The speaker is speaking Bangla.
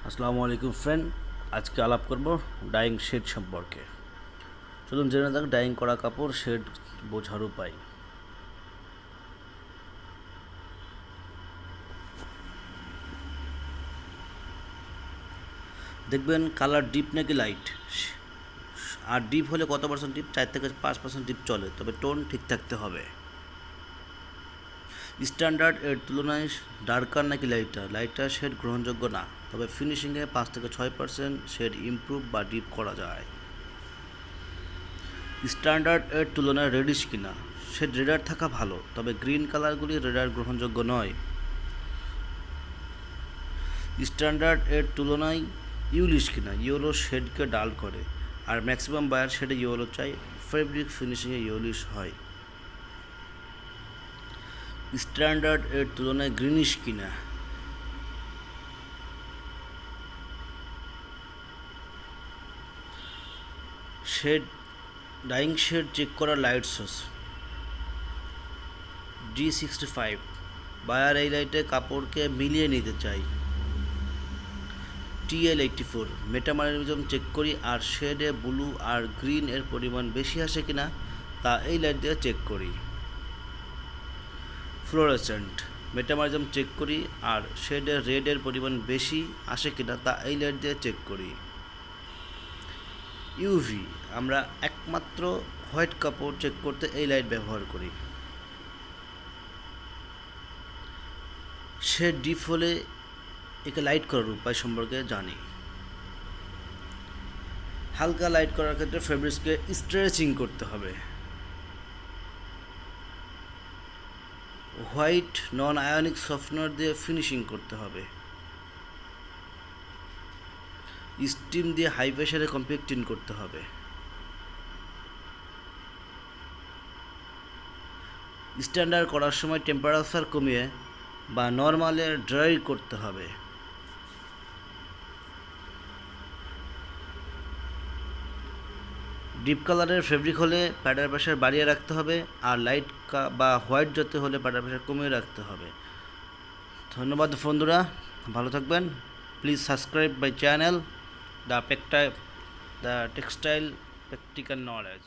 আসসালামু আলাইকুম ফ্রেন্ড, আজকে আলাপ করব ডাইং শেড সম্পর্কে। চলুন জেনে থাক ডাইং করা কাপড় শেড বোঝার উপায়। দেখবেন কালার ডিপ নাকি লাইট, আর ডিপ হলে কত পার্সেন্ট ডিপ, 4 থেকে 5% ডিপ চলে, তবে টোন ঠিক থাকতে হবে। স্ট্যান্ডার্ড এর তুলনায় ডার্কার নাকি লাইটার শেড গ্রহণযোগ্য না, তবে ফিনিশিংয়ে 5 থেকে 6% শেড ইমপ্রুভ বা ডিপ করা যায়। স্ট্যান্ডার্ড এর তুলনায় রেডিশ কিনা, শেড রেডার থাকা ভালো, তবে গ্রিন কালারগুলি রেডার গ্রহণযোগ্য নয়। স্ট্যান্ডার্ড এর তুলনায় ইউলিশ কিনা, ইয়েলো শেডকে ডাল করে, আর ম্যাক্সিমাম বায়ার শেডে ইয়েলো চাই, ফেব্রিক ফিনিশিংয়ে ইয়েলিশ হয়। স্ট্যান্ডার্ড এর তুলনায় গ্রিনিশ কিনা, শেড ডাইং শেড চেক করা লাইট সোর্স D65, বায়ার এই লাইটে কাপড়কে মিলিয়ে নিতে চাই। TL84, মেটামারিজম চেক করি আর শেডে ব্লু আর গ্রিন এর পরিমাণ বেশি আসে কিনা তা এই লাইট দিয়ে চেক করি। ফ্লোরেসেন্ট, মেটামারিজম চেক করি আর শেডে রেডের পরিমাণ বেশি আসে কিনা তা এই লাইট দিয়ে চেক করি। ইউভি, আমরা একমাত্র হোয়াইট কাপড় চেক করতে এই লাইট ব্যবহার করি। শেড ডিপ হলে একে লাইট করার উপায় সম্পর্কে জানি। হালকা লাইট করার ক্ষেত্রে ফেব্রিক্সকে স্ট্রেচিং করতে হবে। হোয়াইট নন আয়নিক সফটনার দিয়ে ফিনিশিং করতে হবে। স্টিম দিয়ে হাই প্রেশারে কম্প্যাক্টিং করতে হবে। স্ট্যান্ডার্ড করার সময় টেম্পারেচার কমিয়ে বা নর্মালে ড্রাই করতে হবে। ডিপ কালারের ফেব্রিক হলে প্যাডার প্রেশার বাড়িয়ে রাখতে হবে, আর লাইট বা হোয়াইট জাতীয় হলে প্যাডার প্রেশার কমিয়ে রাখতে হবে। ধন্যবাদ বন্ধুরা, ভালো থাকবেন। Please subscribe my channel the textile practical knowledge.